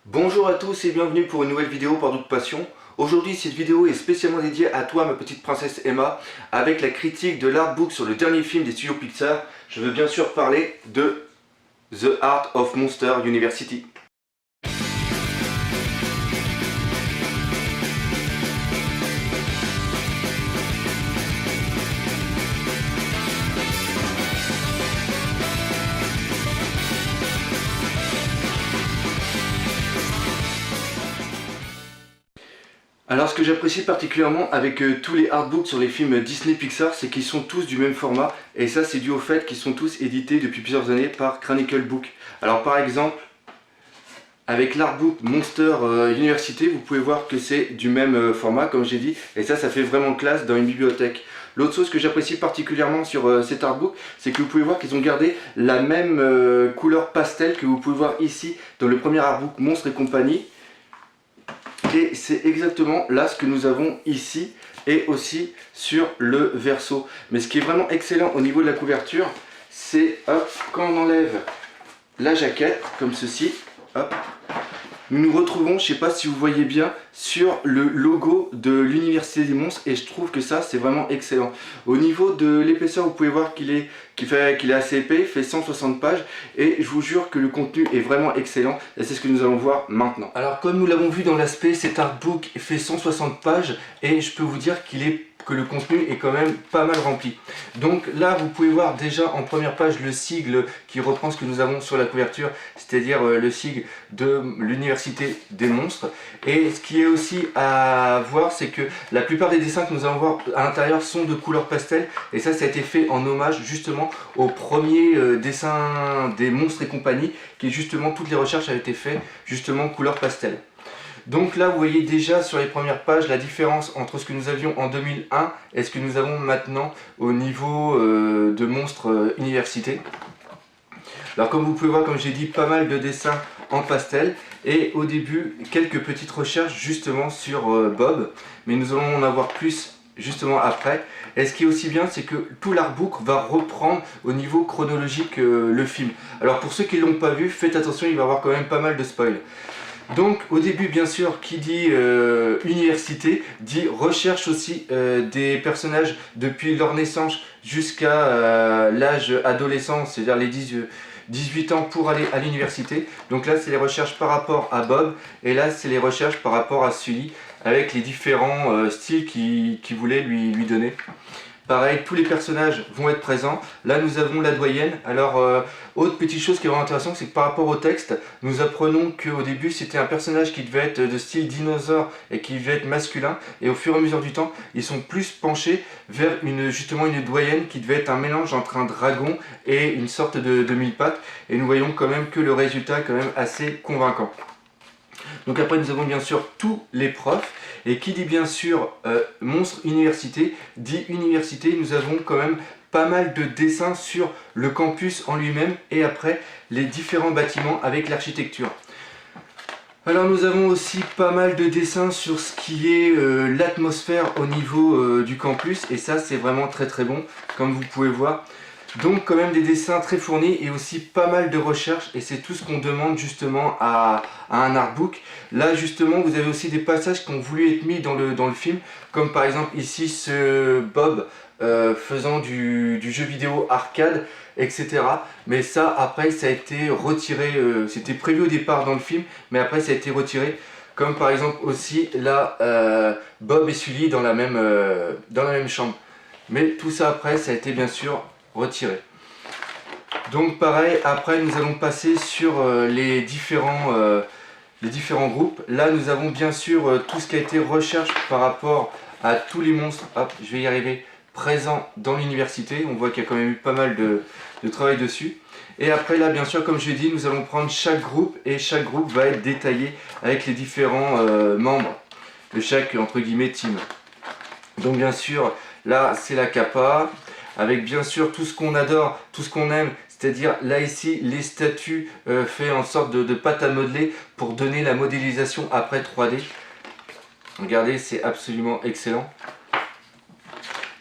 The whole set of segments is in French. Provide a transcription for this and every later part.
Bonjour à tous et bienvenue pour une nouvelle vidéo par Doute Passion. Aujourd'hui, cette vidéo est spécialement dédiée à toi, ma petite princesse Emma, avec la critique de l'artbook sur le dernier film des studios Pixar. Je veux bien sûr parler de The Art of Monster University. Alors ce que j'apprécie particulièrement avec tous les artbooks sur les films Disney Pixar, c'est qu'ils sont tous du même format, et ça c'est dû au fait qu'ils sont tous édités depuis plusieurs années par Chronicle Book. Alors par exemple, avec l'artbook Monster University, vous pouvez voir que c'est du même format comme j'ai dit, et ça fait vraiment classe dans une bibliothèque. L'autre chose que j'apprécie particulièrement sur cet artbook, c'est que vous pouvez voir qu'ils ont gardé la même couleur pastel que vous pouvez voir ici dans le premier artbook Monstres et compagnie. Et c'est exactement là ce que nous avons ici et aussi sur le verso. Mais ce qui est vraiment excellent au niveau de la couverture, c'est quand on enlève la jaquette comme ceci, hop, nous nous retrouvons, je ne sais pas si vous voyez bien, sur le logo de l'Université des Monstres, et je trouve que ça c'est vraiment excellent. Au niveau de l'épaisseur, vous pouvez voir qu'il est assez épais, il fait 160 pages, et je vous jure que le contenu est vraiment excellent, et c'est ce que nous allons voir maintenant. Alors comme nous l'avons vu dans l'aspect, cet artbook fait 160 pages, et je peux vous dire que le contenu est quand même pas mal rempli. Donc là vous pouvez voir déjà en première page le sigle qui reprend ce que nous avons sur la couverture, c'est-à-dire le sigle de l'Université des Monstres. Et ce qui est aussi à voir, c'est que la plupart des dessins que nous allons voir à l'intérieur sont de couleur pastel, et ça a été fait en hommage justement au premier dessin des Monstres et compagnie, qui justement toutes les recherches avaient été faites justement couleur pastel. Donc là vous voyez déjà sur les premières pages la différence entre ce que nous avions en 2001 et ce que nous avons maintenant au niveau de Monstres Université. Alors comme vous pouvez voir, comme j'ai dit, pas mal de dessins en pastel, et au début quelques petites recherches justement sur Bob, mais nous allons en avoir plus justement après. Et ce qui est aussi bien, c'est que tout l'artbook va reprendre au niveau chronologique le film. Alors pour ceux qui ne l'ont pas vu, faites attention, il va y avoir quand même pas mal de spoil. Donc au début, bien sûr, qui dit université dit recherche aussi des personnages depuis leur naissance jusqu'à l'âge adolescent, c'est-à-dire les 18 ans pour aller à l'université. Donc là c'est les recherches par rapport à Bob, et là c'est les recherches par rapport à Sully, avec les différents styles qu'il voulait lui donner. Pareil, tous les personnages vont être présents. Là nous avons la doyenne. Alors autre petite chose qui est vraiment intéressante, c'est que par rapport au texte, nous apprenons qu'au début c'était un personnage qui devait être de style dinosaure et qui devait être masculin, et au fur et à mesure du temps ils sont plus penchés vers justement une doyenne qui devait être un mélange entre un dragon et une sorte de mille pattes, et nous voyons quand même que le résultat est quand même assez convaincant. Donc après nous avons bien sûr tous les profs, et qui dit bien sûr Monstres Université dit université. Nous avons quand même pas mal de dessins sur le campus en lui-même, et après les différents bâtiments avec l'architecture. Alors nous avons aussi pas mal de dessins sur ce qui est l'atmosphère au niveau du campus, et ça c'est vraiment très bon comme vous pouvez voir. Donc quand même des dessins très fournis et aussi pas mal de recherches, et c'est tout ce qu'on demande justement à un artbook. Là justement vous avez aussi des passages qui ont voulu être mis dans le film, comme par exemple ici ce Bob faisant du jeu vidéo arcade, etc. Mais ça après ça a été retiré, c'était prévu au départ dans le film, mais après ça a été retiré. Comme par exemple aussi là Bob et Sully dans la même chambre. Mais tout ça après ça a été bien sûr retiré. Donc pareil, après nous allons passer sur les différents groupes. Là nous avons bien sûr tout ce qui a été recherche par rapport à tous les monstres, hop, je vais y arriver, présents dans l'université. On voit qu'il y a quand même eu pas mal de travail dessus. Et après là bien sûr, comme je l'ai dit, nous allons prendre chaque groupe, et chaque groupe va être détaillé avec les différents membres de chaque entre guillemets team. Donc bien sûr là c'est la capa, avec bien sûr tout ce qu'on adore, tout ce qu'on aime, c'est-à-dire là ici les statues fait en sorte de pâte à modeler pour donner la modélisation après 3D. Regardez, c'est absolument excellent.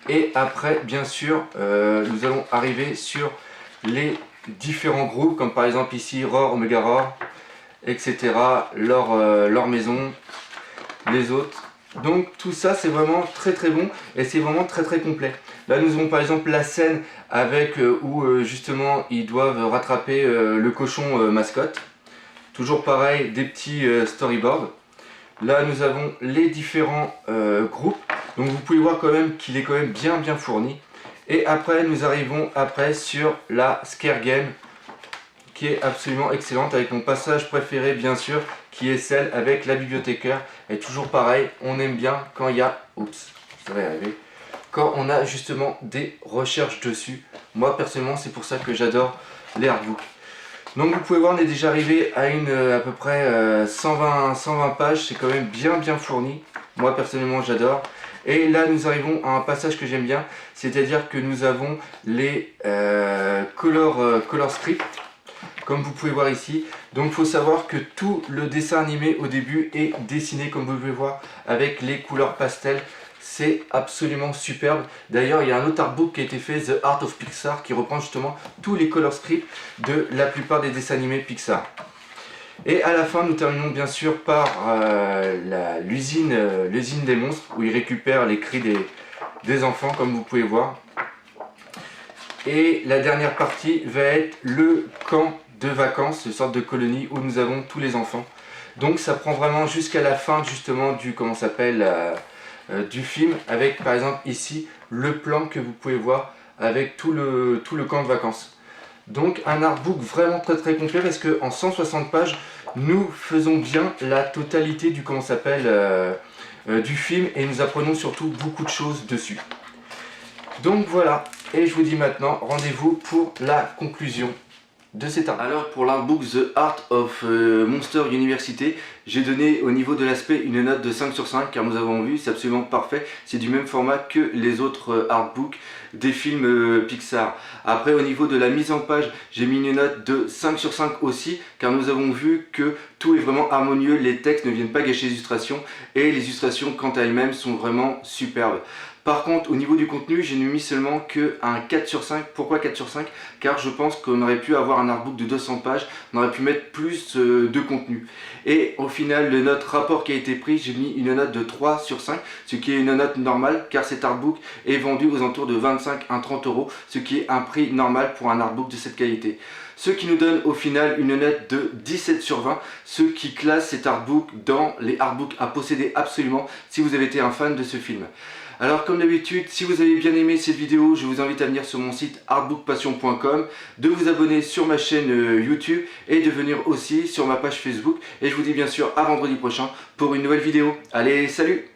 Et après bien sûr nous allons arriver sur les différents groupes, comme par exemple ici Roar, Omega Roar, etc. Leur maison, les autres. Donc tout ça c'est vraiment très très bon et c'est vraiment très très complet. Là nous avons par exemple la scène avec où justement ils doivent rattraper le cochon mascotte. Toujours pareil, des petits storyboards. Là nous avons les différents groupes. Donc vous pouvez voir quand même qu'il est quand même bien fourni. Et après nous arrivons sur la scare game qui est absolument excellente avec mon passage préféré bien sûr qui est celle avec la bibliothécaire. Et toujours pareil, on aime bien quand il y a, oups, ça va y arriver, quand on a justement des recherches dessus. Moi personnellement c'est pour ça que j'adore les artbooks. Donc vous pouvez voir, on est déjà arrivé à à peu près 120 pages, c'est quand même bien fourni. Moi personnellement j'adore. Et là nous arrivons à un passage que j'aime bien, c'est-à-dire que nous avons les color script, comme vous pouvez voir ici. Donc il faut savoir que tout le dessin animé au début est dessiné comme vous pouvez voir avec les couleurs pastel. C'est absolument superbe. D'ailleurs, il y a un autre artbook qui a été fait, The Art of Pixar, qui reprend justement tous les color scripts de la plupart des dessins animés Pixar. Et à la fin, nous terminons bien sûr par l'usine des monstres, où ils récupèrent les cris des enfants, comme vous pouvez voir. Et la dernière partie va être le camp de vacances, une sorte de colonie où nous avons tous les enfants. Donc ça prend vraiment jusqu'à la fin justement du, comment s'appelle, du film, avec par exemple ici le plan que vous pouvez voir avec tout le camp de vacances. Donc un artbook vraiment très complet parce qu'en 160 pages nous faisons bien la totalité du, comment s'appelle, du film et nous apprenons surtout beaucoup de choses dessus. Donc voilà, et je vous dis maintenant rendez-vous pour la conclusion de cet artbook. Alors pour l'artbook The Art of Monster University, j'ai donné au niveau de l'aspect une note de 5 sur 5 car nous avons vu, c'est absolument parfait, c'est du même format que les autres artbooks des films Pixar. Après au niveau de la mise en page, j'ai mis une note de 5 sur 5 aussi car nous avons vu que tout est vraiment harmonieux, les textes ne viennent pas gâcher les illustrations et les illustrations quant à elles-mêmes sont vraiment superbes. Par contre, au niveau du contenu, j'ai mis seulement qu'un 4 sur 5. Pourquoi 4 sur 5? Car je pense qu'on aurait pu avoir un artbook de 200 pages, on aurait pu mettre plus de contenu. Et au final, le note rapport qui a été pris, j'ai mis une note de 3 sur 5, ce qui est une note normale, car cet artbook est vendu aux alentours de 25 à 30 €, ce qui est un prix normal pour un artbook de cette qualité. Ce qui nous donne au final une note de 17 sur 20, ce qui classe cet artbook dans les artbooks à posséder absolument si vous avez été un fan de ce film. Alors comme d'habitude, si vous avez bien aimé cette vidéo, je vous invite à venir sur mon site artbookpassion.com, de vous abonner sur ma chaîne YouTube et de venir aussi sur ma page Facebook. Et je vous dis bien sûr à vendredi prochain pour une nouvelle vidéo. Allez, salut!